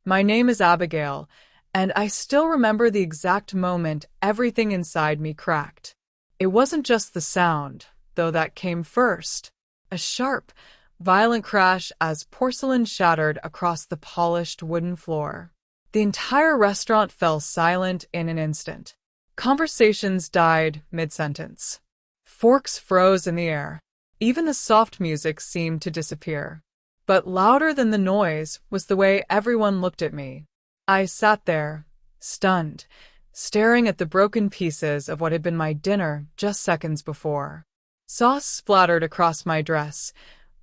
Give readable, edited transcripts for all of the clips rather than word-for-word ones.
My name is Abigail, and I still remember the exact moment everything inside me cracked. It wasn't just the sound, though that came first. A sharp, violent crash as porcelain shattered across the polished wooden floor. The entire restaurant fell silent in an instant. Conversations died mid-sentence. Forks froze in the air. Even the soft music seemed to disappear. But louder than the noise was the way everyone looked at me. I sat there, stunned, staring at the broken pieces of what had been my dinner just seconds before. Sauce splattered across my dress,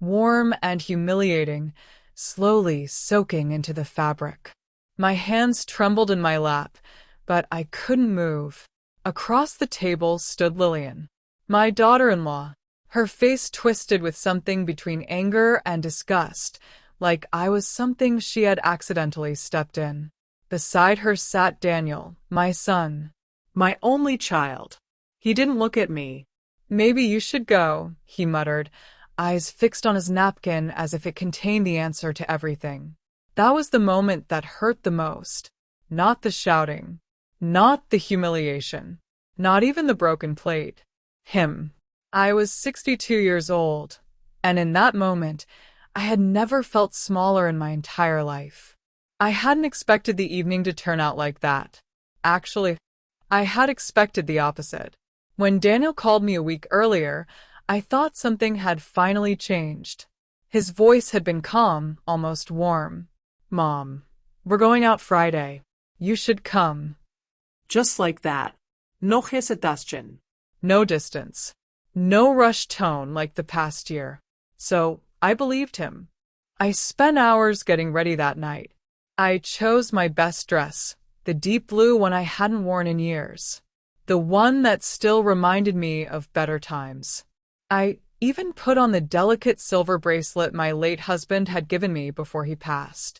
warm and humiliating, slowly soaking into the fabric. My hands trembled in my lap, but I couldn't move. Across the table stood Lillian, my daughter-in-law, her face twisted with something between anger and disgust, like I was something she had accidentally stepped in. Beside her sat Daniel, my son, my only child. He didn't look at me. "Maybe you should go," he muttered, eyes fixed on his napkin as if it contained the answer to everything. That was the moment that hurt the most. Not the shouting. Not the humiliation. Not even the broken plate. Him. I was 62 years old, and in that moment, I had never felt smaller in my entire life. I hadn't expected the evening to turn out like that. Actually, I had expected the opposite. When Daniel called me a week earlier, I thought something had finally changed. His voice had been calm, almost warm. "Mom, we're going out Friday. You should come." Just like that. No hesitation. No distance. No rushed tone like the past year. So I believed him. I spent hours getting ready that night. I chose my best dress, the deep blue one I hadn't worn in years, the one that still reminded me of better times. I even put on the delicate silver bracelet my late husband had given me before he passed.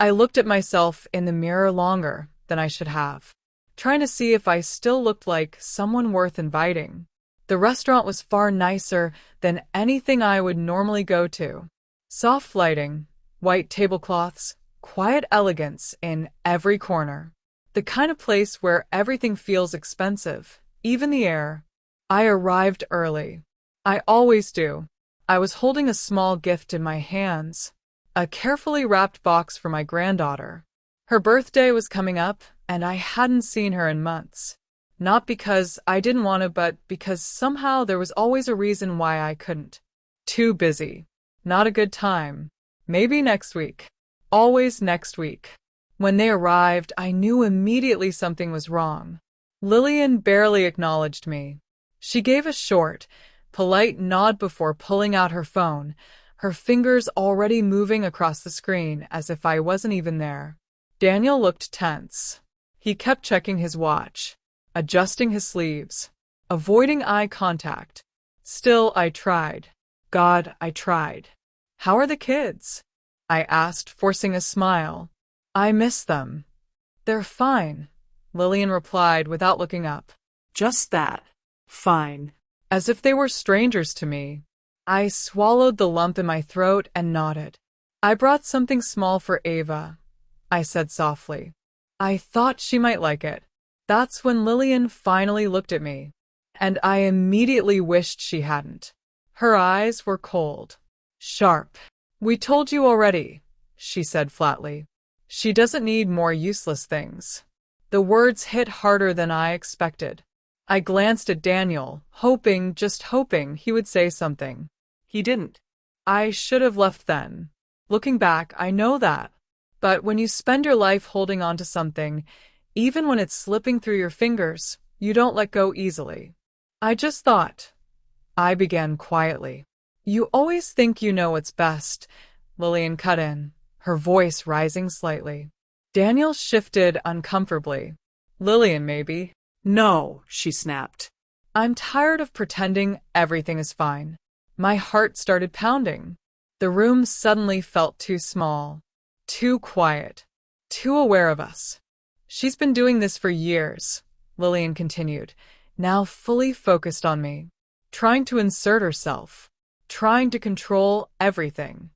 I looked at myself in the mirror longer than I should have, trying to see if I still looked like someone worth inviting. The restaurant was far nicer than anything I would normally go to. Soft lighting, white tablecloths, quiet elegance in every corner. The kind of place where everything feels expensive, even the air. I arrived early. I always do. I was holding a small gift in my hands, a carefully wrapped box for my granddaughter. Her birthday was coming up, and I hadn't seen her in months. Not because I didn't want to, but because somehow there was always a reason why I couldn't. Too busy. Not a good time. Maybe next week. Always next week. When they arrived, I knew immediately something was wrong. Lillian barely acknowledged me. She gave a short, polite nod before pulling out her phone, her fingers already moving across the screen as if I wasn't even there. Daniel looked tense. He kept checking his watch, adjusting his sleeves, avoiding eye contact. Still, I tried. God, I tried. "How are the kids?" I asked, forcing a smile. "I miss them." "They're fine," Lillian replied without looking up. Just that. Fine. As if they were strangers to me. I swallowed the lump in my throat and nodded. "I brought something small for Ava," I said softly. "I thought she might like it." That's when Lillian finally looked at me, and I immediately wished she hadn't. Her eyes were cold, sharp. "We told you already," she said flatly. "She doesn't need more useless things." The words hit harder than I expected. I glanced at Daniel, hoping, just hoping, he would say something. He didn't. I should have left then. Looking back, I know that. But when you spend your life holding on to something, even when it's slipping through your fingers, you don't let go easily. "I just thought," I began quietly. "You always think you know what's best," Lillian cut in, her voice rising slightly. Daniel shifted uncomfortably. "Lillian, maybe." No, she snapped. I'm tired of pretending everything is fine. My heart started pounding. The room suddenly felt too small, too quiet, too aware of us. "She's been doing this for years," Lillian continued, now fully focused on me, trying to insert herself, trying to control everything.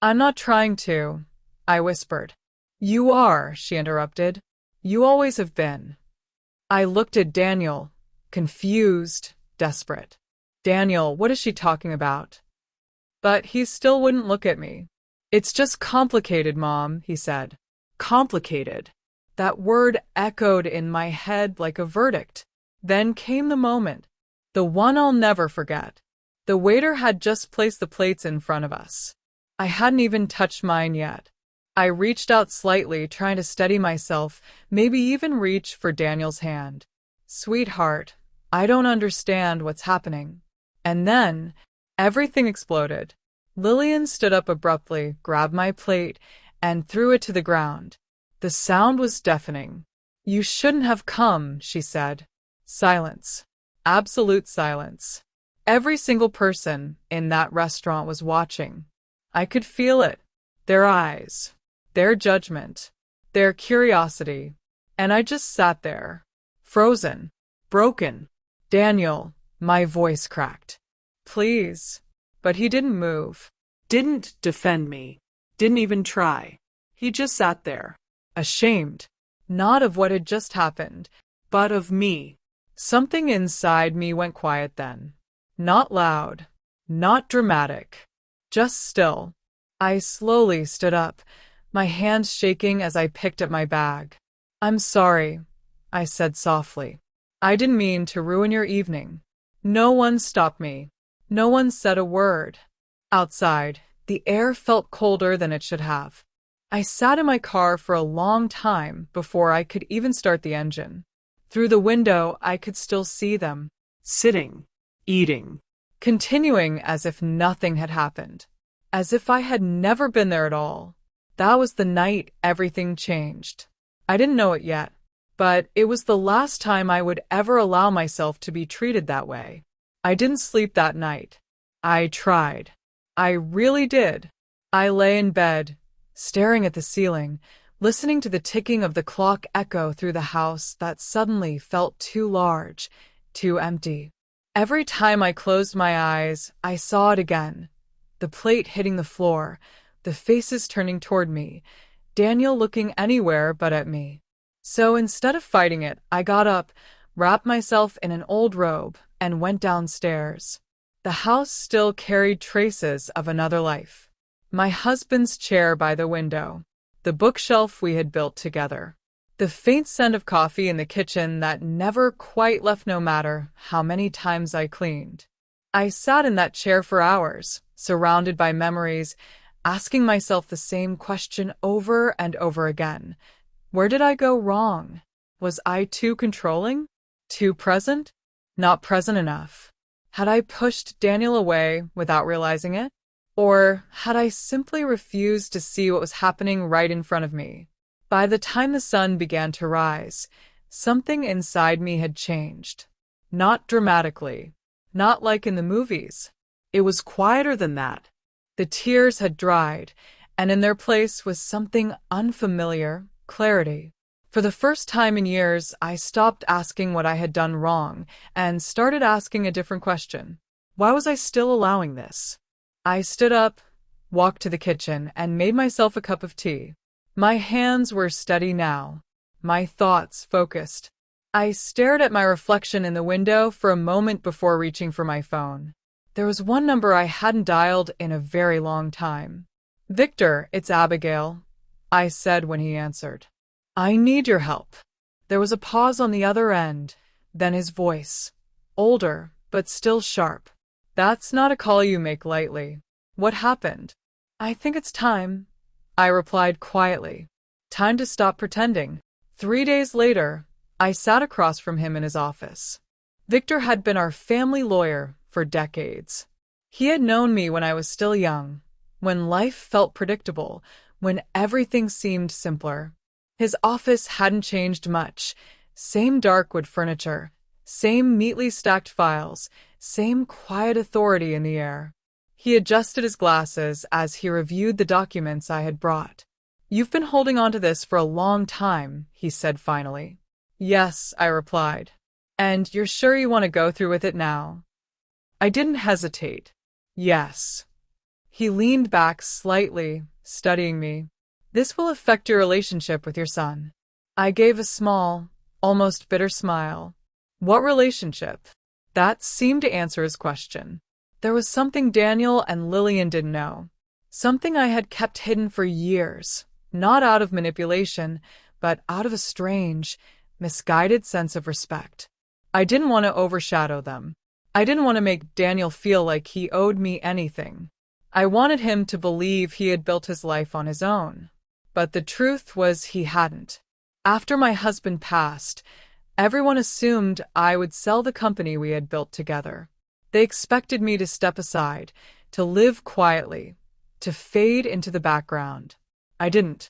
"I'm not trying to," I whispered. You are, she interrupted. You always have been. I looked at Daniel, confused, desperate. Daniel, what is she talking about? But he still wouldn't look at me. It's just complicated, Mom, he said. Complicated. That word echoed in my head like a verdict. Then came the moment, the one I'll never forget. The waiter had just placed the plates in front of us. I hadn't even touched mine yet. I reached out slightly, trying to steady myself, maybe even reach for Daniel's hand. Sweetheart, I don't understand what's happening. And then, everything exploded. Lillian stood up abruptly, grabbed my plate, and threw it to the ground. The sound was deafening. You shouldn't have come, she said. Silence. Absolute silence. Every single person in that restaurant was watching. I could feel it. Their eyes, their judgment, their curiosity. And I just sat there, frozen, broken. Daniel, my voice cracked. Please. But he didn't move. Didn't defend me. Didn't even try. He just sat there. Ashamed. Not of what had just happened, But of me. something inside me went quiet then. Not loud, not dramatic, just still. I slowly stood up, my hands shaking as I picked up my bag. I'm sorry, I said softly. I didn't mean to ruin your evening. No one stopped me. No one said a word. Outside, the air felt colder than it should have. I sat in my car for a long time before I could even start the engine. Through the window, I could still see them, Sitting. Eating. continuing as if nothing had happened, as if I had never been there at all. That was the night everything changed. I didn't know it yet, but it was the last time I would ever allow myself to be treated that way. I didn't sleep that night. I tried. I really did. I lay in bed, staring at the ceiling, listening to the ticking of the clock echo through the house that suddenly felt too large, too empty. Every time I closed my eyes, I saw it again. The plate hitting the floor, the faces turning toward me, Daniel looking anywhere but at me. So instead of fighting it, I got up, wrapped myself in an old robe, and went downstairs. The house still carried traces of another life. My husband's chair by the window, the bookshelf we had built together, the faint scent of coffee in the kitchen that never quite left no matter how many times I cleaned. I sat in that chair for hours, surrounded by memories, asking myself the same question over and over again. Where did I go wrong? Was I too controlling? Too present? Not present enough? Had I pushed Daniel away without realizing it? Or had I simply refused to see what was happening right in front of me? By the time the sun began to rise, something inside me had changed. Not dramatically, not like in the movies. It was quieter than that. The tears had dried, and in their place was something unfamiliar, clarity. For the first time in years, I stopped asking what I had done wrong and started asking a different question. Why was I still allowing this? I stood up, walked to the kitchen, and made myself a cup of tea. My hands were steady now, my thoughts focused. I stared at my reflection in the window for a moment before reaching for my phone. There was one number I hadn't dialed in a very long time. Victor, it's Abigail, I said when he answered. I need your help. There was a pause on the other end, then his voice, older but still sharp. That's not a call you make lightly. What happened? I think it's time, I replied quietly. Time to stop pretending. 3 days later, I sat across from him in his office. Victor had been our family lawyer for decades. He had known me when I was still young, when life felt predictable, when everything seemed simpler. His office hadn't changed much. Same dark wood furniture, same neatly stacked files, same quiet authority in the air. He adjusted his glasses as he reviewed the documents I had brought. You've been holding on to this for a long time, he said finally. Yes, I replied. And you're sure you want to go through with it now? I didn't hesitate. Yes. He leaned back slightly, studying me. This will affect your relationship with your son. I gave a small, almost bitter smile. What relationship? That seemed to answer his question. There was something Daniel and Lillian didn't know. Something I had kept hidden for years, not out of manipulation, but out of a strange, misguided sense of respect. I didn't want to overshadow them. I didn't want to make Daniel feel like he owed me anything. I wanted him to believe he had built his life on his own. But the truth was he hadn't. After my husband passed, everyone assumed I would sell the company we had built together. They expected me to step aside, to live quietly, to fade into the background. I didn't.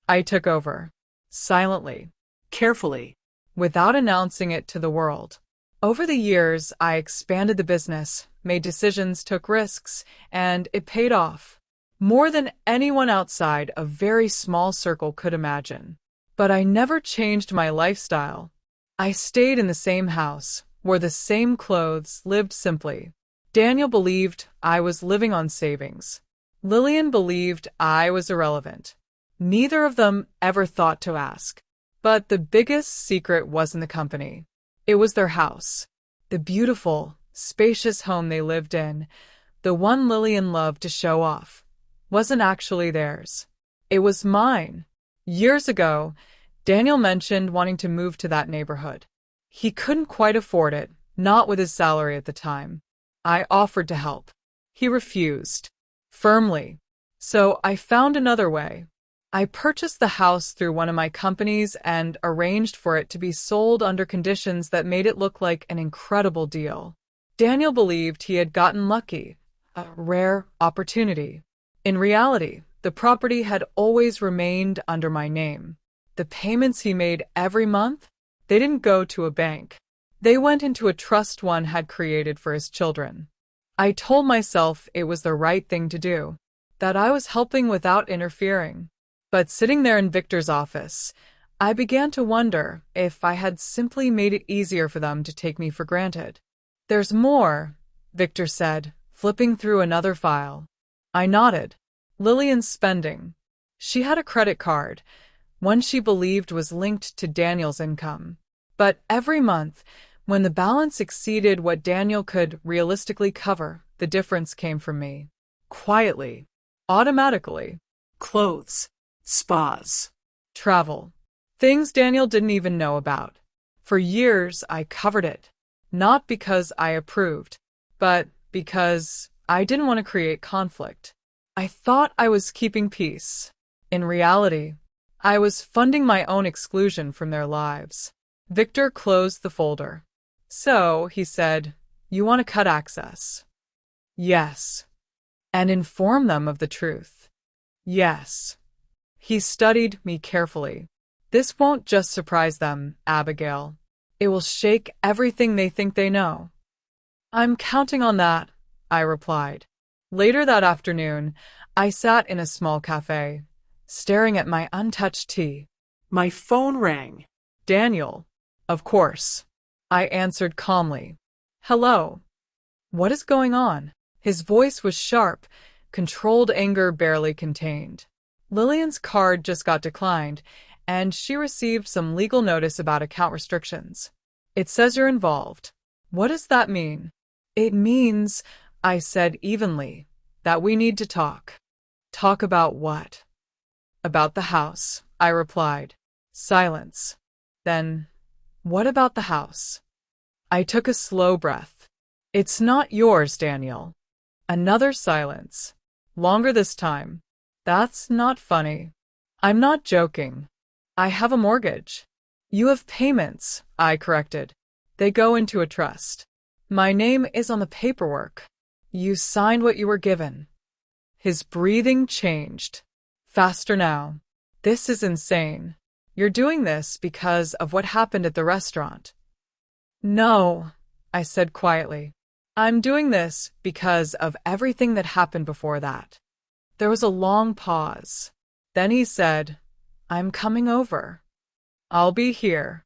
I took over. Silently. Carefully. Without announcing it to the world. Over the years, I expanded the business, made decisions, took risks, and it paid off. More than anyone outside a very small circle could imagine. But I never changed my lifestyle. I stayed in the same house, wore the same clothes, lived simply. Daniel believed I was living on savings. Lillian believed I was irrelevant. Neither of them ever thought to ask. But the biggest secret wasn't the company. It was their house. The beautiful, spacious home they lived in, the one Lillian loved to show off, wasn't actually theirs. It was mine. Years ago, Daniel mentioned wanting to move to that neighborhood. He couldn't quite afford it, not with his salary at the time. I offered to help. He refused. Firmly. So I found another way. I purchased the house through one of my companies and arranged for it to be sold under conditions that made it look like an incredible deal. Daniel believed he had gotten lucky, a rare opportunity. In reality, the property had always remained under my name. The payments he made every month, they didn't go to a bank. They went into a trust one had created for his children. I told myself it was the right thing to do, that I was helping without interfering. But sitting there in Victor's office, I began to wonder if I had simply made it easier for them to take me for granted. There's more, Victor said, flipping through another file. I nodded. Lillian's spending. She had a credit card, one she believed was linked to Daniel's income. But every month, when the balance exceeded what Daniel could realistically cover, the difference came from me. Quietly. Automatically. Clothes. Spas. Travel. Things Daniel didn't even know about. For years, I covered it. Not because I approved, but because I didn't want to create conflict. I thought I was keeping peace. In reality, I was funding my own exclusion from their lives. Victor closed the folder. So, he said, you want to cut access? Yes. And inform them of the truth? Yes. He studied me carefully. This won't just surprise them, Abigail. It will shake everything they think they know. I'm counting on that, I replied. Later that afternoon, I sat in a small cafe, staring at my untouched tea. My phone rang. Daniel. Of course. I answered calmly. Hello. What is going on? His voice was sharp, controlled anger barely contained. Lillian's card just got declined, and she received some legal notice about account restrictions. It says you're involved. What does that mean? It means, I said evenly, that we need to talk. Talk about what? About the house, I replied. Silence. Then, what about the house? I took a slow breath. It's not yours, Daniel. Another silence. Longer this time. That's not funny. I'm not joking. I have a mortgage. You have payments, I corrected. They go into a trust. My name is on the paperwork. You signed what you were given. His breathing changed. Faster now. This is insane. You're doing this because of what happened at the restaurant. No, I said quietly. I'm doing this because of everything that happened before that. There was a long pause. Then he said, I'm coming over. I'll be here.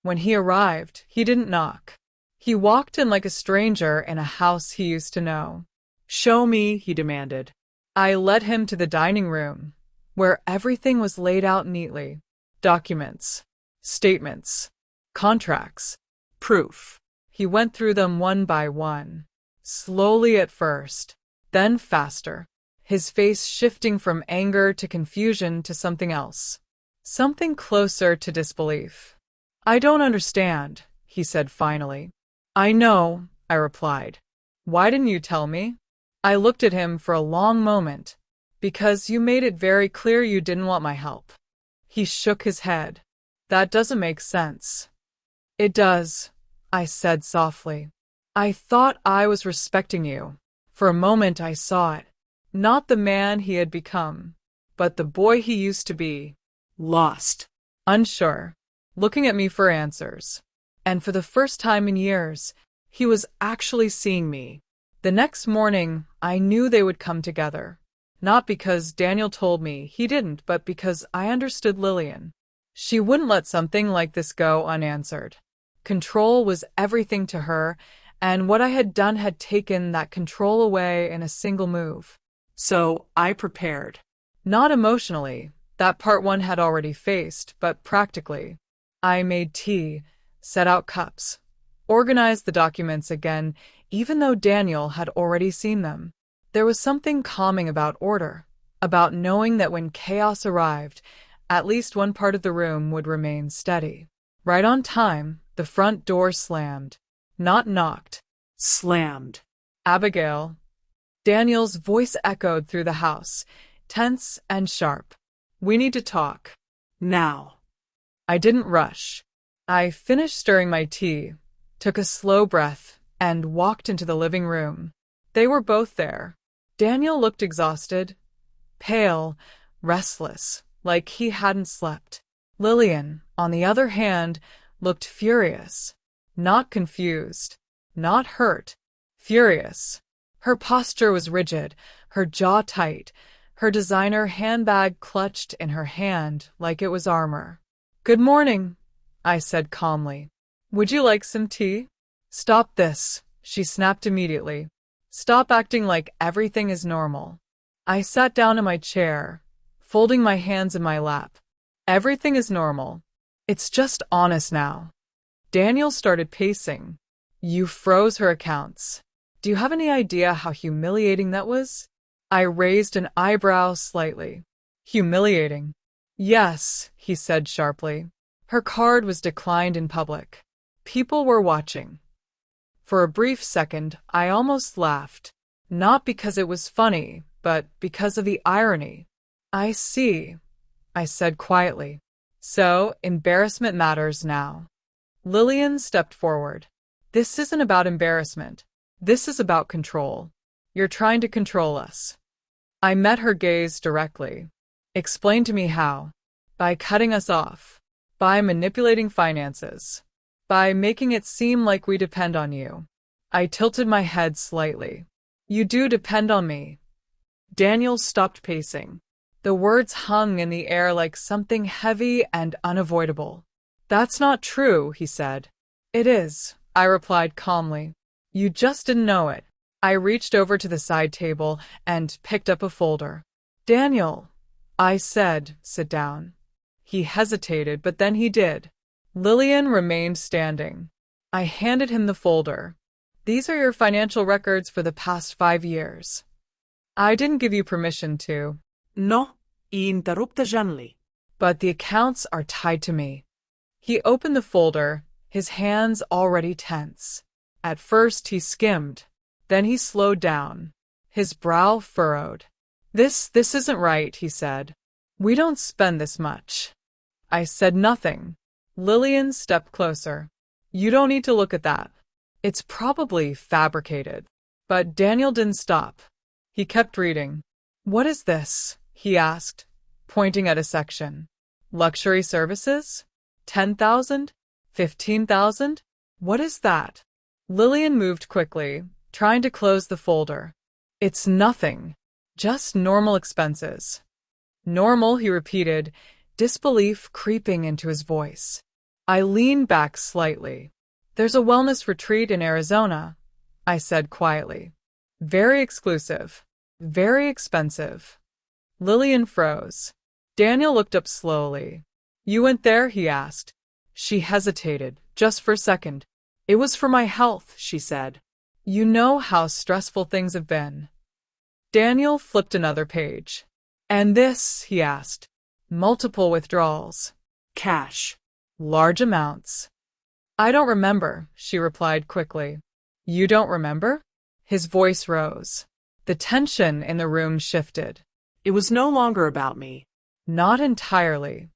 When he arrived, he didn't knock. He walked in like a stranger in a house he used to know. Show me, he demanded. I led him to the dining room. where everything was laid out neatly. Documents, statements, contracts, Proof. he went through them one by one, slowly at first, then faster, his face shifting from anger to confusion to something else, something closer to disbelief. I don't understand, he said finally. I know, I replied. Why didn't you tell me? I looked at him for a long moment. Because you made it very clear you didn't want my help. He shook his head. That doesn't make sense. It does, I said softly. I thought I was respecting you. For a moment I saw it. Not the man he had become, but the boy he used to be. Lost. Unsure, looking at me for answers. And for the first time in years, he was actually seeing me. The next morning, I knew they would come together. Not because Daniel told me he didn't, but because I understood Lillian. She wouldn't let something like this go unanswered. Control was everything to her, and what I had done had taken that control away in a single move. So I prepared. Not emotionally, that part one had already faced, but practically. I made tea, set out cups, organized the documents again, even though Daniel had already seen them. There was something calming about order, about knowing that when chaos arrived, at least one part of the room would remain steady. Right on time, the front door slammed. Not knocked. Slammed. Abigail. Daniel's voice echoed through the house, tense and sharp. We need to talk. Now. I didn't rush. I finished stirring my tea, took a slow breath, and walked into the living room. They were both there. Daniel looked exhausted, pale, restless, like he hadn't slept. Lillian, on the other hand, looked furious. Not confused, not hurt, furious. Her posture was rigid, her jaw tight, her designer handbag clutched in her hand like it was armor. Good morning, I said calmly. Would you like some tea? Stop this, she snapped immediately. Stop acting like everything is normal. I sat down in my chair, folding my hands in my lap. Everything is normal. It's just honest now. Daniel started pacing. You froze her accounts. Do you have any idea how humiliating that was? I raised an eyebrow slightly. Humiliating. Yes, he said sharply. Her card was declined in public. People were watching. For a brief second, I almost laughed. Not because it was funny, but because of the irony. I see, I said quietly. So, embarrassment matters now. Lillian stepped forward. This isn't about embarrassment. This is about control. You're trying to control us. I met her gaze directly. Explain to me how. By cutting us off. By manipulating finances. By making it seem like we depend on you. I tilted my head slightly. You do depend on me. Daniel stopped pacing. The words hung in the air like something heavy and unavoidable. That's not true, he said. It is, I replied calmly. You just didn't know it. I reached over to the side table and picked up a folder. Daniel, I said, sit down. He hesitated, but then he did. Lillian remained standing. I handed him the folder. These are your financial records for the past 5 years. I didn't give you permission to. No, interrupte Jeanly. But the accounts are tied to me. He opened the folder, his hands already tense. At first he skimmed. Then he slowed down. His brow furrowed. This isn't right, he said. We don't spend this much. I said nothing. Lillian stepped closer. You don't need to look at that. It's probably fabricated. But Daniel didn't stop. He kept reading. What is this? He asked, pointing at a section. Luxury services? 10,000? 15,000? What is that? Lillian moved quickly, trying to close the folder. It's nothing. Just normal expenses. Normal, he repeated, disbelief creeping into his voice. I leaned back slightly. There's a wellness retreat in Arizona, I said quietly. Very exclusive. Very expensive. Lillian froze. Daniel looked up slowly. You went there? He asked. She hesitated, just for a second. It was for my health, she said. You know how stressful things have been. Daniel flipped another page. And this? He asked. Multiple withdrawals. Cash. Large amounts. I don't remember, she replied quickly. You don't remember? His voice rose. The tension in the room shifted. It was no longer about me. Not entirely.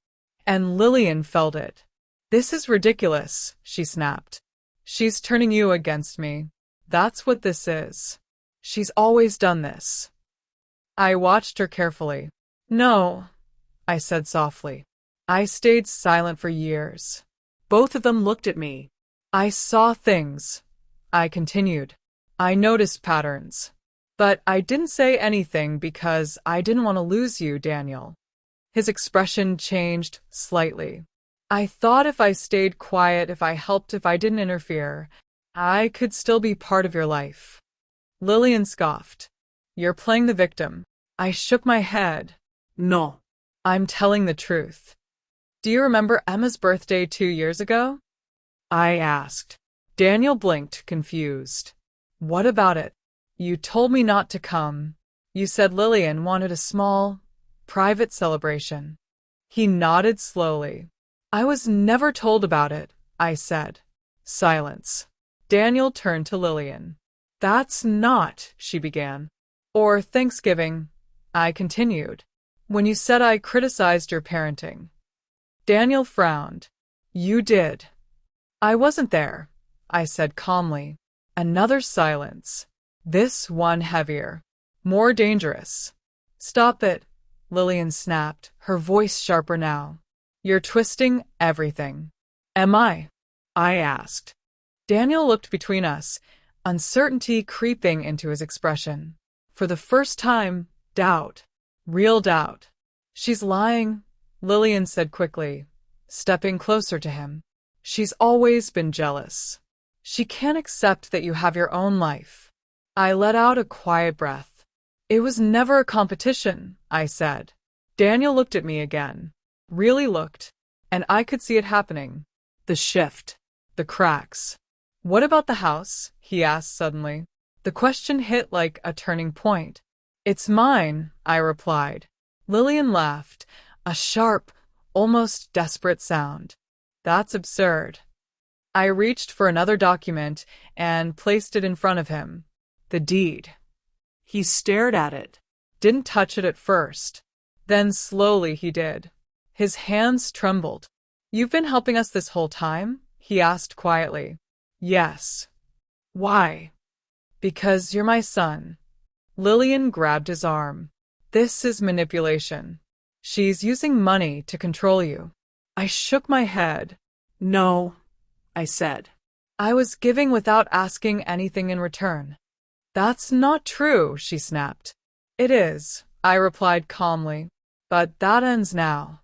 And Lillian felt it. This is ridiculous, she snapped. She's turning you against me. That's what this is. She's always done this. I watched her carefully. No, I said softly. I stayed silent for years. Both of them looked at me. I saw things. I continued. I noticed patterns. But I didn't say anything because I didn't want to lose you, Daniel. His expression changed slightly. I thought if I stayed quiet, if I helped, if I didn't interfere, I could still be part of your life. Lillian scoffed. You're playing the victim. I shook my head. No. I'm telling the truth. Do you remember Emma's birthday 2 years ago? I asked. Daniel blinked, confused. What about it? You told me not to come. You said Lillian wanted a small, private celebration. He nodded slowly. I was never told about it, I said. Silence. Daniel turned to Lillian. That's not, she began. Or Thanksgiving, I continued. When you said I criticized your parenting. Daniel frowned. You did. I wasn't there, I said calmly. Another silence. This one heavier. More dangerous. Stop it, Lillian snapped, her voice sharper now. You're twisting everything. Am I? I asked. Daniel looked between us, uncertainty creeping into his expression. For the first time, doubt. Real doubt. She's lying, Lillian said quickly, stepping closer to him. She's always been jealous. She can't accept that you have your own life. I let out a quiet breath. It was never a competition, I said. Daniel looked at me again. Really looked. And I could see it happening. The shift. The cracks. What about the house? He asked suddenly. The question hit like a turning point. It's mine, I replied. Lillian laughed, a sharp, almost desperate sound. That's absurd. I reached for another document and placed it in front of him. The deed. He stared at it. Didn't touch it at first. Then slowly he did. His hands trembled. You've been helping us this whole time? He asked quietly. Yes. Why? Because you're my son. Lillian grabbed his arm. This is manipulation. She's using money to control you. I shook my head. No, I said. I was giving without asking anything in return. That's not true, she snapped. It is, I replied calmly. But that ends now.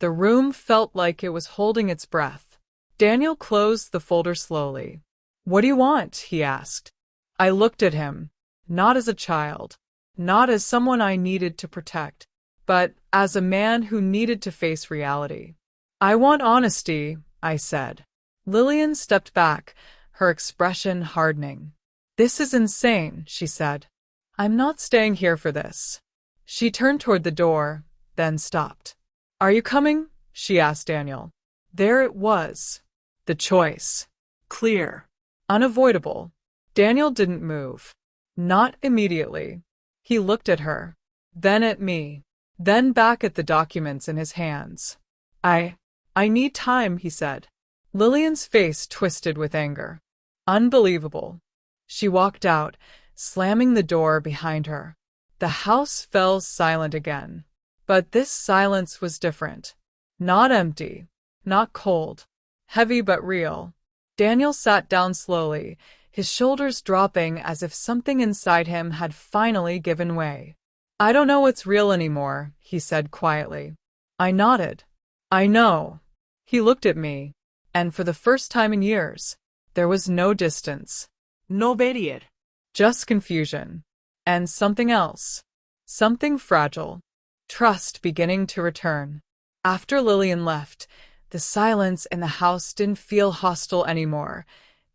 The room felt like it was holding its breath. Daniel closed the folder slowly. What do you want? He asked. I looked at him, not as a child, not as someone I needed to protect, but as a man who needed to face reality. I want honesty, I said. Lillian stepped back, her expression hardening. This is insane, she said. I'm not staying here for this. She turned toward the door, then stopped. Are you coming? She asked Daniel. There it was. The choice. Clear. Unavoidable. Daniel didn't move. Not immediately. He looked at her, then at me, then back at the documents in his hands. I need time, he said. Lillian's face twisted with anger. Unbelievable. She walked out, slamming the door behind her. The house fell silent again. But this silence was different. Not empty, not cold, heavy but real. Daniel sat down slowly, his shoulders dropping as if something inside him had finally given way. I don't know what's real anymore, he said quietly. I nodded. I know. He looked at me, and for the first time in years, there was no distance. No barrier. Just confusion. And something else. Something fragile. trust beginning to return. After Lillian left, the silence in the house didn't feel hostile anymore.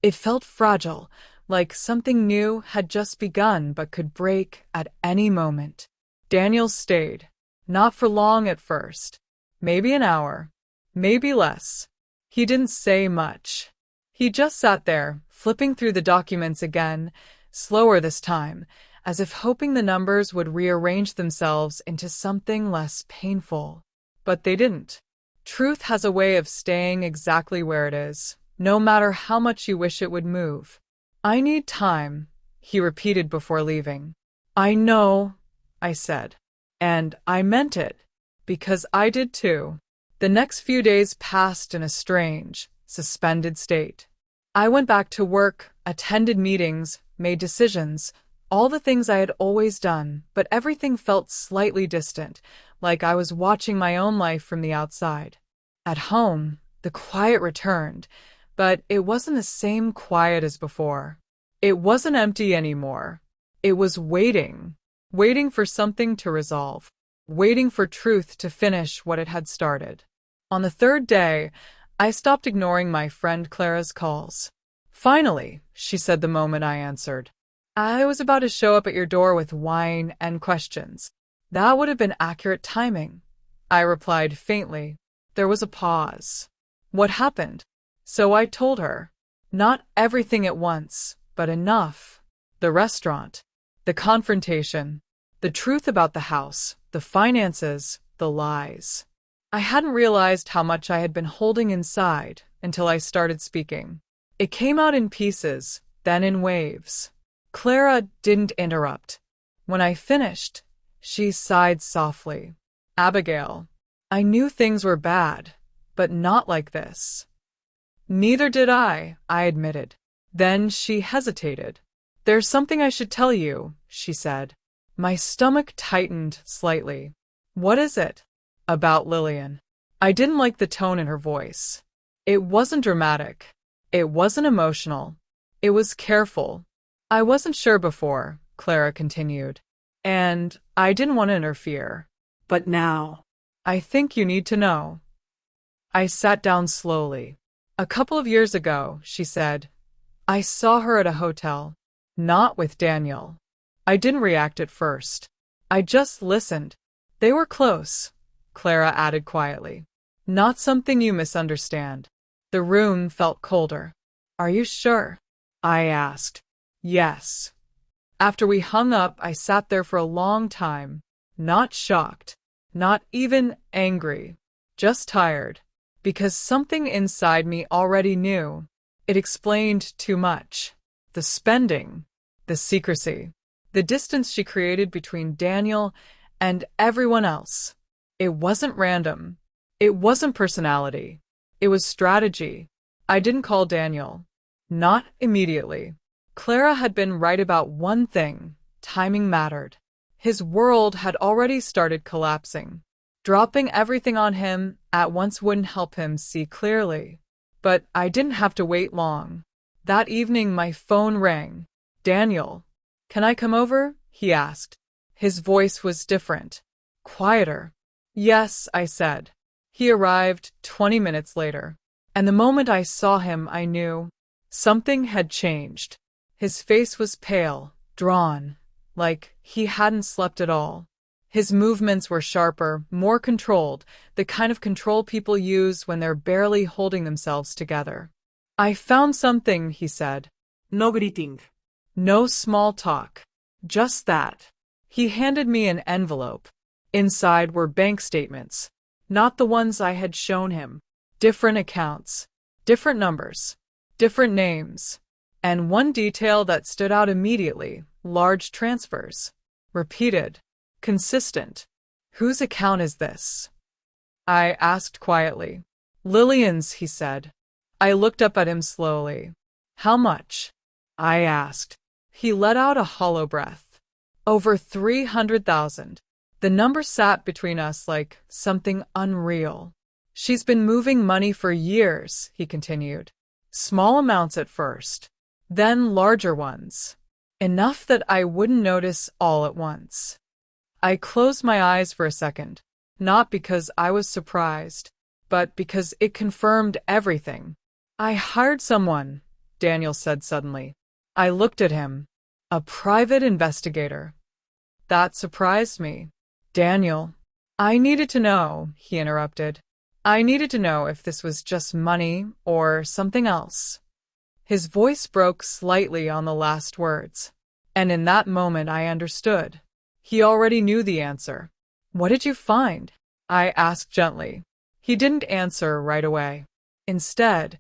It felt fragile, like something new had just begun but could break at any moment. Daniel stayed, not for long at first. Maybe an hour, maybe less. He didn't say much. He just sat there, flipping through the documents again, slower this time, as if hoping the numbers would rearrange themselves into something less painful. But they didn't. Truth has a way of staying exactly where it is, no matter how much you wish it would move. I need time, he repeated before leaving. I know, I said. And I meant it, because I did too. The next few days passed in a strange, suspended state. I went back to work, attended meetings, made decisions, all the things I had always done, but everything felt slightly distant, like I was watching my own life from the outside. At home, the quiet returned, but it wasn't the same quiet as before. It wasn't empty anymore. It was waiting, waiting for something to resolve, waiting for truth to finish what it had started. On the third day, I stopped ignoring my friend Clara's calls. Finally, she said the moment I answered. I was about to show up at your door with wine and questions. That would have been accurate timing. I replied faintly. There was a pause. What happened? So I told her. Not everything at once, but enough. The restaurant, the confrontation, the truth about the house, the finances, the lies. I hadn't realized how much I had been holding inside until I started speaking. It came out in pieces, then in waves. Clara didn't interrupt. When I finished, she sighed softly. Abigail, I knew things were bad, but not like this. Neither did I admitted. Then she hesitated. There's something I should tell you, she said. My stomach tightened slightly. What is it? About Lillian. I didn't like the tone in her voice. It wasn't dramatic. It wasn't emotional. It was careful. I wasn't sure before, Clara continued, and I didn't want to interfere. But now, I think you need to know. I sat down slowly. A couple of years ago, she said, I saw her at a hotel. Not with Daniel. I didn't react at first. I just listened. They were close, Clara added quietly. Not something you misunderstand. The room felt colder. Are you sure? I asked. Yes. After we hung up, I sat there for a long time, not shocked, not even angry, just tired, because something inside me already knew. It explained too much. The spending, the secrecy, the distance she created between Daniel and everyone else. It wasn't random. It wasn't personality. It was strategy. I didn't call Daniel. Not immediately. Clara had been right about one thing. Timing mattered. His world had already started collapsing. Dropping everything on him at once wouldn't help him see clearly. But I didn't have to wait long. That evening my phone rang. Daniel, can I come over? He asked. His voice was different. Quieter. Yes, I said. He arrived 20 minutes later. And the moment I saw him, I knew something had changed. His face was pale, drawn, like he hadn't slept at all. His movements were sharper, more controlled, the kind of control people use when they're barely holding themselves together. I found something, he said. no greeting. No small talk. Just that. He handed me an envelope. Inside were bank statements. Not the ones I had shown him. Different accounts. Different numbers. Different names. And one detail that stood out immediately, large transfers. Repeated. Consistent. Whose account is this? I asked quietly. Lillian's, he said. I looked up at him slowly. How much? I asked. He let out a hollow breath. Over 300,000. The number sat between us like something unreal. She's been moving money for years, he continued. Small amounts at first, then larger ones. Enough that I wouldn't notice all at once. I closed my eyes for a second, not because I was surprised, but because it confirmed everything. I hired someone, Daniel said suddenly. I looked at him. A private investigator. That surprised me. Daniel, I needed to know, he interrupted. I needed to know if this was just money or something else. His voice broke slightly on the last words, and in that moment I understood. He already knew the answer. What did you find? I asked gently. He didn't answer right away. Instead,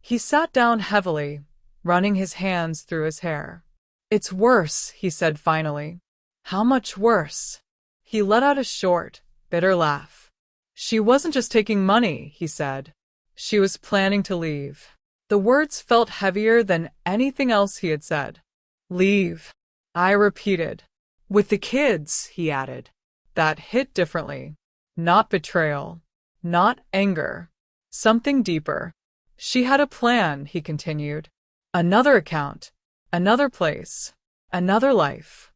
he sat down heavily, running his hands through his hair. It's worse, he said finally. How much worse? He let out a short, bitter laugh. She wasn't just taking money, he said. She was planning to leave. The words felt heavier than anything else he had said. Leave, I repeated. With the kids, he added. That hit differently. Not betrayal, not anger, something deeper. She had a plan, he continued. Another account, another place, another life.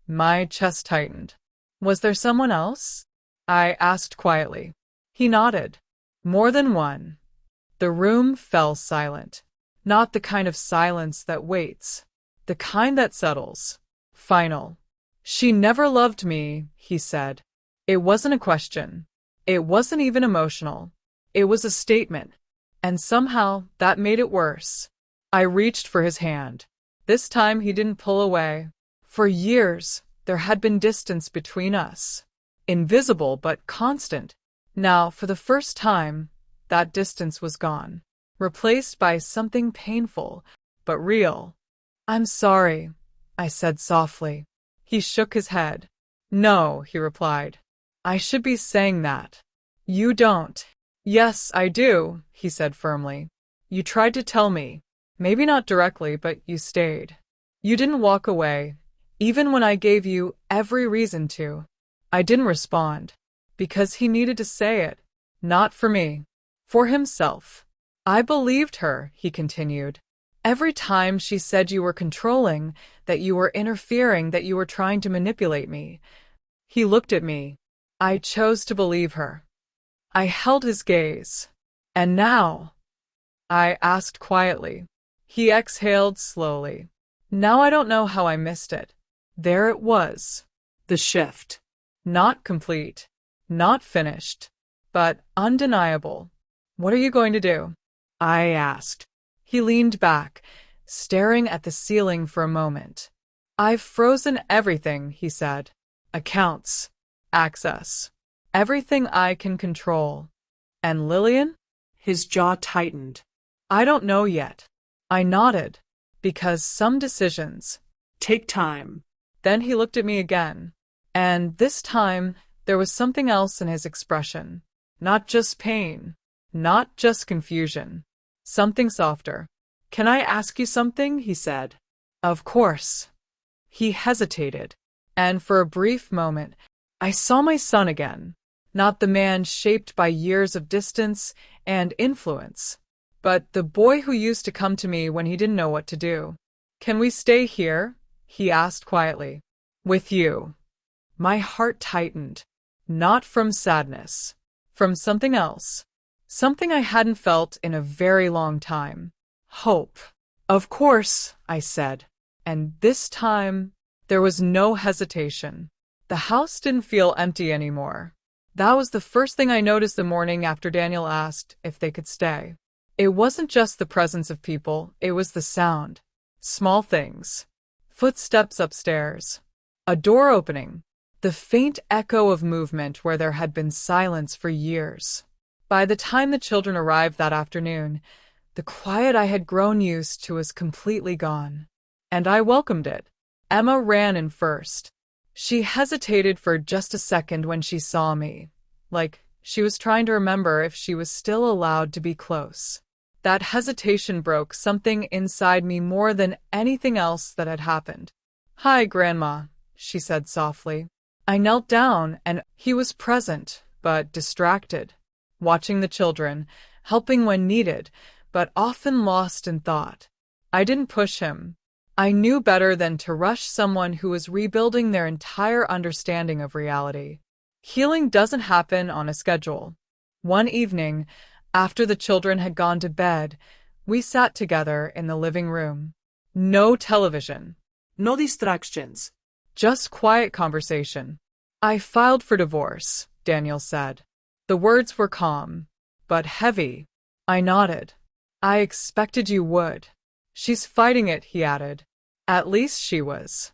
My chest tightened. Was there someone else? I asked quietly. He nodded. More than one. The room fell silent. Not the kind of silence that waits. The kind that settles. Final. She never loved me, he said. It wasn't a question. It wasn't even emotional. It was a statement. And somehow that made it worse. I reached for his hand. This time he didn't pull away. For years, there had been distance between us. Invisible but constant. Now, for the first time, that distance was gone. Replaced by something painful, but real. I'm sorry, I said softly. He shook his head. No, he replied. I should be saying that. You don't. Yes, I do, he said firmly. You tried to tell me. Maybe not directly, but you stayed. You didn't walk away, even when I gave you every reason to. I didn't respond, because he needed to say it, not for me, for himself. I believed her, he continued. Every time she said you were controlling, that you were interfering, that you were trying to manipulate me. He looked at me. I chose to believe her. I held his gaze. And now? I asked quietly. He exhaled slowly. Now I don't know how I missed it. There it was. The shift. Not complete. Not finished. But undeniable. What are you going to do? I asked. He leaned back, staring at the ceiling for a moment. I've frozen everything, he said. Accounts. Access. Everything I can control. And Lillian? His jaw tightened. I don't know yet. I nodded, because some decisions take time. Then he looked at me again, and this time there was something else in his expression. Not just pain, not just confusion. Something softer. Can I ask you something? He said. Of course. He hesitated, and for a brief moment, I saw my son again. Not the man shaped by years of distance and influence, but the boy who used to come to me when he didn't know what to do. Can we stay here? He asked quietly. With you. My heart tightened. Not from sadness. From something else. Something I hadn't felt in a very long time. Hope. Of course, I said. And this time, there was no hesitation. The house didn't feel empty anymore. That was the first thing I noticed the morning after Daniel asked if they could stay. It wasn't just the presence of people, it was the sound. Small things. Footsteps upstairs. A door opening. The faint echo of movement where there had been silence for years. By the time the children arrived that afternoon, the quiet I had grown used to was completely gone. And I welcomed it. Emma ran in first. She hesitated for just a second when she saw me, like she was trying to remember if she was still allowed to be close. That hesitation broke something inside me more than anything else that had happened. Hi, Grandma, she said softly. I knelt down, and he was present, but distracted, watching the children, helping when needed, but often lost in thought. I didn't push him. I knew better than to rush someone who was rebuilding their entire understanding of reality. Healing doesn't happen on a schedule. One evening, after the children had gone to bed, we sat together in the living room. No television, No distractions. just quiet conversation. I filed for divorce, Daniel said. The words were calm, but heavy. I nodded. I expected you would. She's fighting it, he added. At least she was.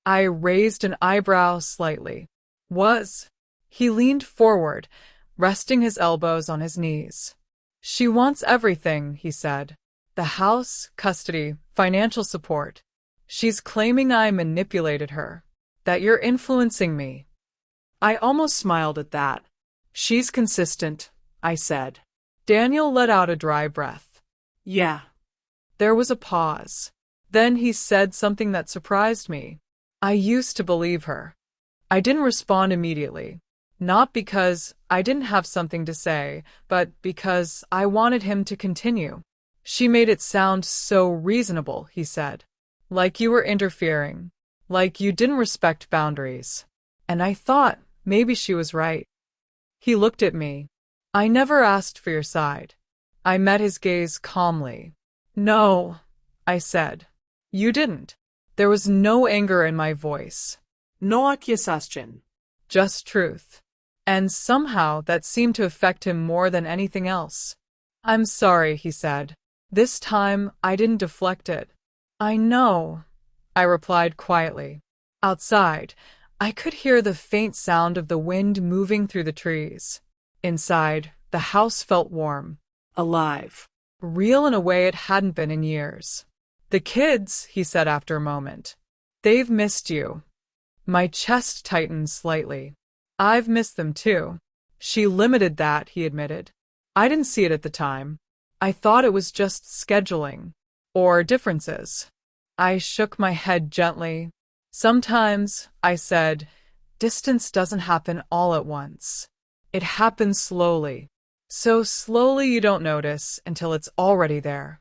I raised an eyebrow slightly. Was. He leaned forward, resting his elbows on his knees. She wants everything, he said. The house, custody, financial support. She's claiming I manipulated her, that you're influencing me. I almost smiled at that. She's consistent, I said. Daniel let out a dry breath. Yeah. There was a pause. Then he said something that surprised me. I used to believe her. I didn't respond immediately. Not because I didn't have something to say, but because I wanted him to continue. She made it sound so reasonable, he said. Like you were interfering. Like you didn't respect boundaries. And I thought maybe she was right. He looked at me. I never asked for your side. I met his gaze calmly. No, I said. You didn't. There was no anger in my voice. No accusation. Just truth. And somehow that seemed to affect him more than anything else. I'm sorry, he said. This time I didn't deflect it. I know, I replied quietly. Outside, I could hear the faint sound of the wind moving through the trees. Inside, the house felt warm. Alive. Real in a way it hadn't been in years. The kids, he said after a moment. They've missed you. My chest tightened slightly. I've missed them too. She limited that, he admitted. I didn't see it at the time. I thought it was just scheduling. Or differences. I shook my head gently. Sometimes, I said, distance doesn't happen all at once. It happens slowly. So slowly you don't notice until it's already there.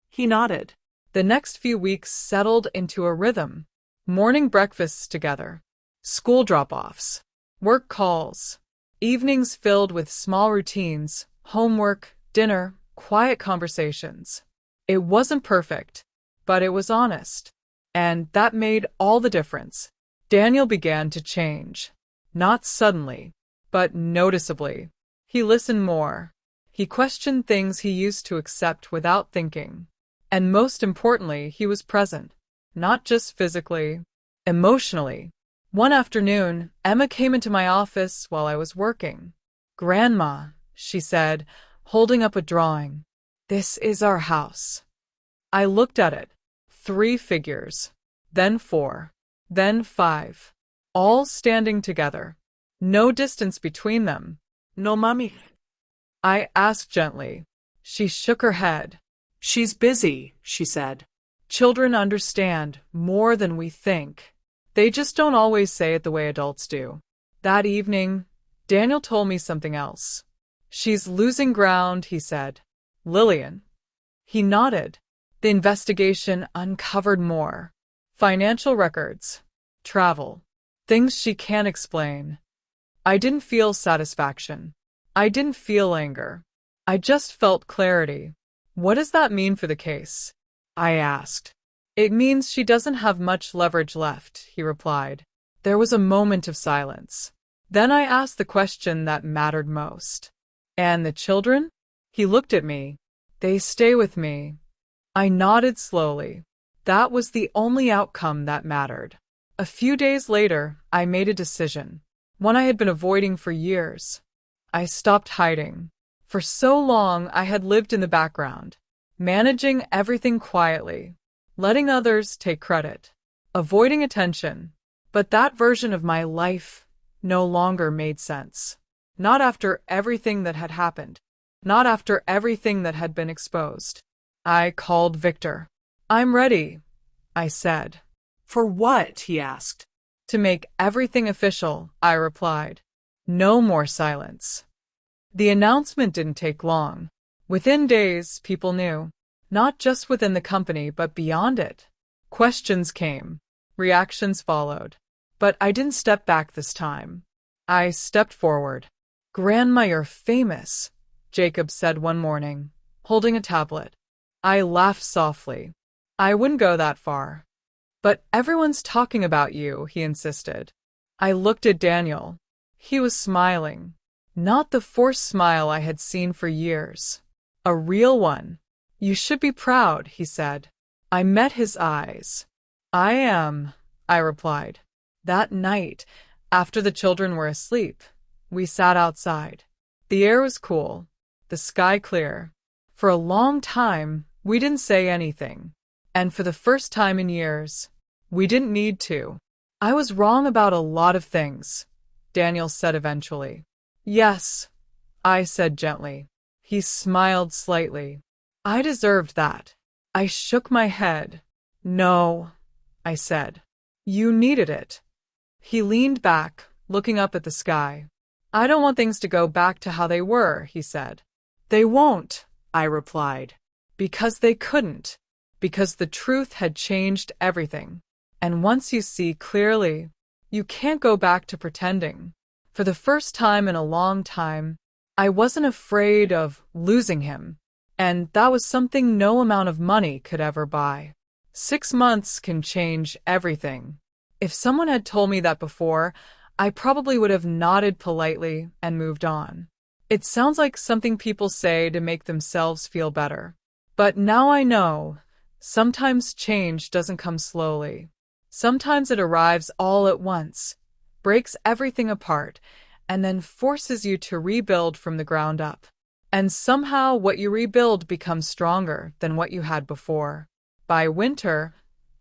He nodded. The next few weeks settled into a rhythm. Morning breakfasts together. School drop-offs. Work calls. Evenings filled with small routines, homework, dinner, quiet conversations. It wasn't perfect, but it was honest. And that made all the difference. Daniel began to change. Not suddenly, but noticeably. He listened more. He questioned things he used to accept without thinking. And most importantly, he was present. Not just physically, emotionally. One afternoon, Emma came into my office while I was working. Grandma, she said, holding up a drawing. This is our house. I looked at it. 3 figures. Then 4. Then 5. All standing together. No distance between them. No, mommy. I asked gently. She shook her head. She's busy, she said. Children understand more than we think. They just don't always say it the way adults do. That evening, Daniel told me something else. She's losing ground, he said. Lillian. He nodded. The investigation uncovered more. Financial records. Travel. Things she can't explain. I didn't feel satisfaction. I didn't feel anger. I just felt clarity. What does that mean for the case? I asked. It means she doesn't have much leverage left, he replied. There was a moment of silence. Then I asked the question that mattered most. And the children? He looked at me. They stay with me. I nodded slowly. That was the only outcome that mattered. A few days later, I made a decision. One I had been avoiding for years. I stopped hiding. For so long, I had lived in the background, managing everything quietly, letting others take credit, avoiding attention. But that version of my life no longer made sense. Not after everything that had happened. Not after everything that had been exposed. I called Victor. I'm ready, I said. For what? He asked. To make everything official, I replied. No more silence. The announcement didn't take long. Within days, people knew. Not just within the company, but beyond it. Questions came. Reactions followed. But I didn't step back this time. I stepped forward. Grandma, you're famous, Jacob said one morning, holding a tablet. I laughed softly. I wouldn't go that far. But everyone's talking about you, he insisted. I looked at Daniel. He was smiling. Not the forced smile I had seen for years. A real one. You should be proud, he said. I met his eyes. I am, I replied. That night, after the children were asleep, we sat outside. The air was cool, the sky clear. For a long time, we didn't say anything. And for the first time in years, we didn't need to. I was wrong about a lot of things, Daniel said eventually. Yes, I said gently. He smiled slightly. I deserved that. I shook my head. No, I said. You needed it. He leaned back, looking up at the sky. I don't want things to go back to how they were, he said. They won't, I replied. Because they couldn't. Because the truth had changed everything. And once you see clearly, you can't go back to pretending. For the first time in a long time, I wasn't afraid of losing him. And that was something no amount of money could ever buy. 6 months can change everything. If someone had told me that before, I probably would have nodded politely and moved on. It sounds like something people say to make themselves feel better. But now I know, sometimes change doesn't come slowly. Sometimes it arrives all at once, breaks everything apart, and then forces you to rebuild from the ground up. And somehow what you rebuild becomes stronger than what you had before. By winter,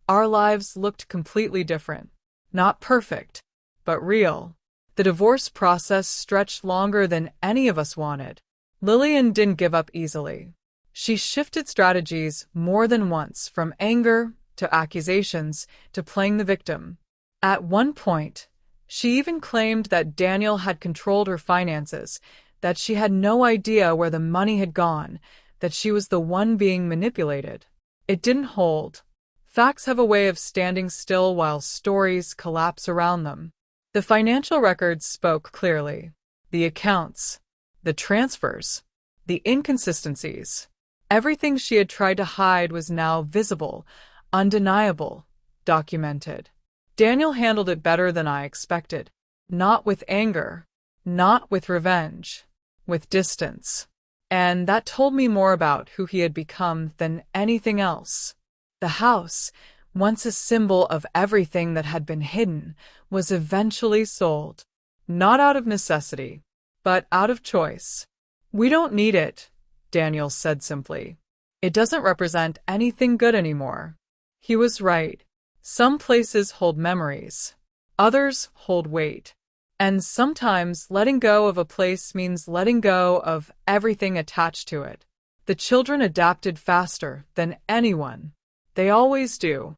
our lives looked completely different. Not perfect, but real. The divorce process stretched longer than any of us wanted. Lillian didn't give up easily. She shifted strategies more than once, from anger to accusations to playing the victim. At one point, she even claimed that Daniel had controlled her finances, that she had no idea where the money had gone, that she was the one being manipulated. It didn't hold. Facts have a way of standing still while stories collapse around them. The financial records spoke clearly. The accounts, the transfers, the inconsistencies. Everything she had tried to hide was now visible, undeniable, documented. Daniel handled it better than I expected. Not with anger, not with revenge, with distance. And that told me more about who he had become than anything else. The house, once a symbol of everything that had been hidden, was eventually sold. Not out of necessity, but out of choice. We don't need it, Daniel said simply. It doesn't represent anything good anymore. He was right. Some places hold memories. Others hold weight. And sometimes letting go of a place means letting go of everything attached to it. The children adapted faster than anyone. They always do.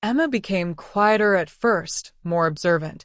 Emma became quieter at first, more observant,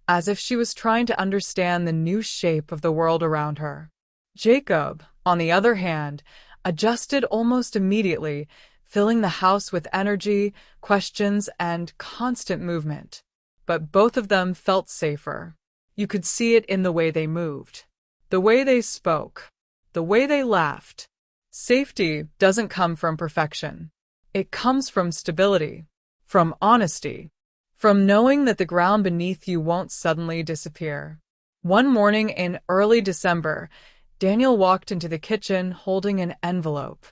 as if she was trying to understand the new shape of the world around her. Jacob, on the other hand, adjusted almost immediately, filling the house with energy, questions, and constant movement. But both of them felt safer. You could see it in the way they moved, the way they spoke, the way they laughed. Safety doesn't come from perfection. It comes from stability, from honesty, from knowing that the ground beneath you won't suddenly disappear. One morning in early December, Daniel walked into the kitchen holding an envelope.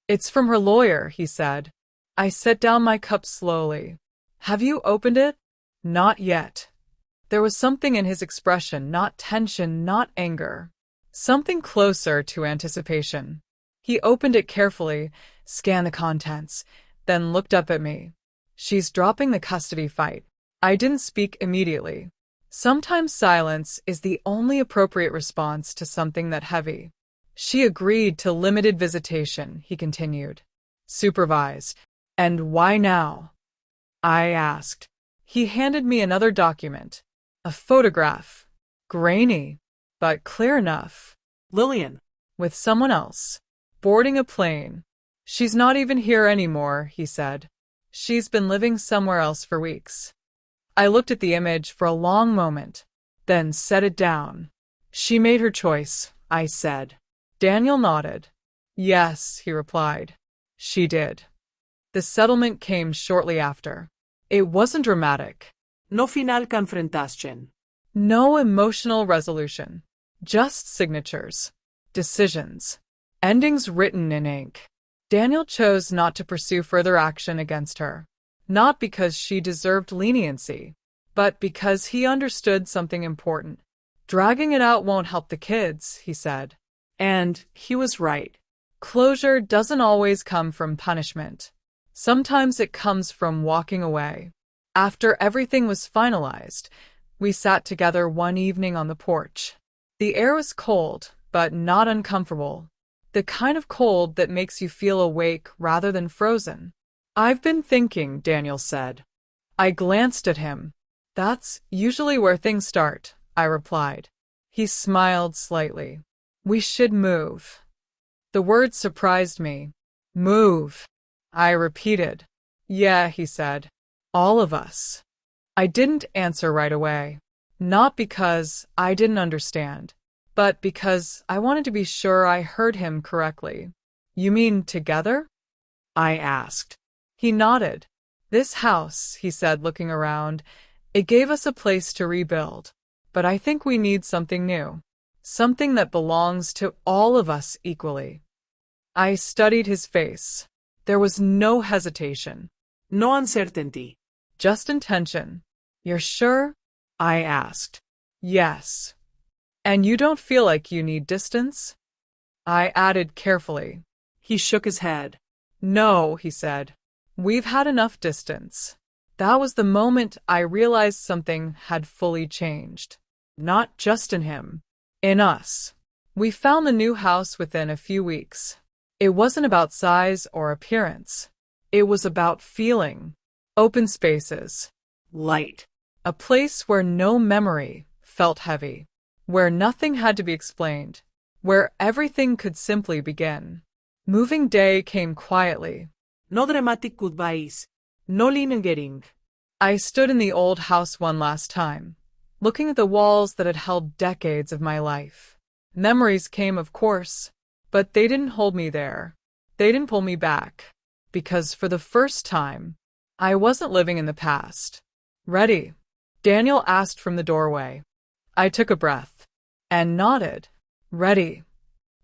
"It's from her lawyer," he said. I set down my cup slowly. "Have you opened it?" "Not yet." There was something in his expression, not tension, not anger. Something closer to anticipation. He opened it carefully, scanned the contents, then looked up at me. "She's dropping the custody fight." I didn't speak immediately. Sometimes silence is the only appropriate response to something that heavy. "She agreed to limited visitation," he continued. "Supervised." "And why now?" I asked. He handed me another document. A photograph. Grainy, but clear enough. Lillian. With someone else. Boarding a plane. "She's not even here anymore," he said. She's been living somewhere else for weeks. I looked at the image for a long moment, then set it down. She made her choice, I said. Daniel nodded. Yes, he replied. She did. The settlement came shortly after. It wasn't dramatic. No final confrontación. No emotional resolution. Just signatures. Decisions. Endings written in ink. Daniel chose not to pursue further action against her. Not because she deserved leniency, but because he understood something important. Dragging it out won't help the kids, he said. And he was right. Closure doesn't always come from punishment. Sometimes it comes from walking away. After everything was finalized, we sat together one evening on the porch. The air was cold, but not uncomfortable. The kind of cold that makes you feel awake rather than frozen. I've been thinking, Daniel said. I glanced at him. That's usually where things start, I replied. He smiled slightly. We should move. The word surprised me. Move. I repeated. Yeah, he said. All of us. I didn't answer right away. Not because I didn't understand, but because I wanted to be sure I heard him correctly. You mean together? I asked. He nodded. This house, he said, looking around, it gave us a place to rebuild. But I think we need something new. Something that belongs to all of us equally. I studied his face. There was no hesitation. No uncertainty. Just intention. You're sure? I asked. Yes. And you don't feel like you need distance? I added carefully. He shook his head. No, he said. We've had enough distance. That was the moment I realized something had fully changed. Not just in him. In us. We found the new house within a few weeks. It wasn't about size or appearance. It was about feeling. Open spaces. Light. A place where no memory felt heavy. Where nothing had to be explained. Where everything could simply begin. Moving day came quietly. No dramatic goodbyes. No lingering. I stood in the old house one last time, looking at the walls that had held decades of my life. Memories came, of course, but they didn't hold me there. They didn't pull me back. Because for the first time, I wasn't living in the past. Ready? Daniel asked from the doorway. I took a breath and nodded. Ready.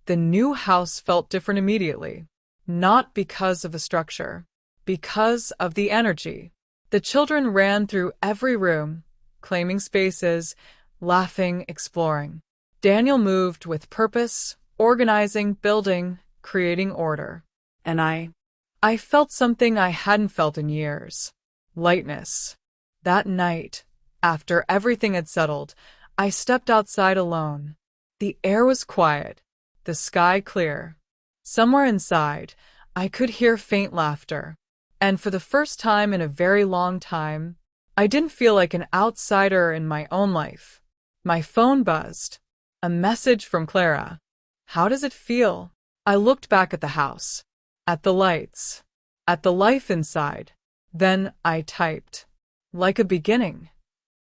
The new house felt different immediately. Not because of the structure, because of the energy. The children ran through every room, claiming spaces, laughing, exploring. Daniel moved with purpose, organizing, building, creating order. And I felt something I hadn't felt in years. Lightness. That night, after everything had settled, I stepped outside alone. The air was quiet, the sky clear. Somewhere inside, I could hear faint laughter. And for the first time in a very long time, I didn't feel like an outsider in my own life. My phone buzzed. A message from Clara. How does it feel? I looked back at the house, at the lights, at the life inside. Then I typed. Like a beginning.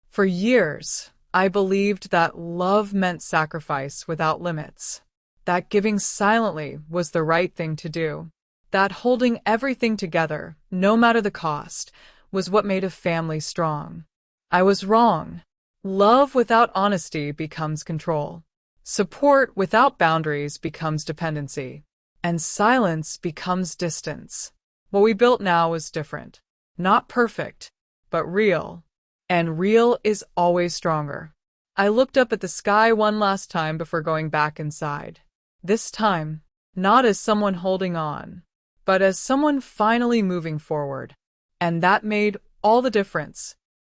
For years, I believed that love meant sacrifice without limits. That giving silently was the right thing to do. That holding everything together, no matter the cost, was what made a family strong. I was wrong. Love without honesty becomes control. Support without boundaries becomes dependency. And silence becomes distance. What we built now is different. Not perfect, but real. And real is always stronger. I looked up at the sky one last time before going back inside. This time, not as someone holding on, but as someone finally moving forward. And that made all the difference.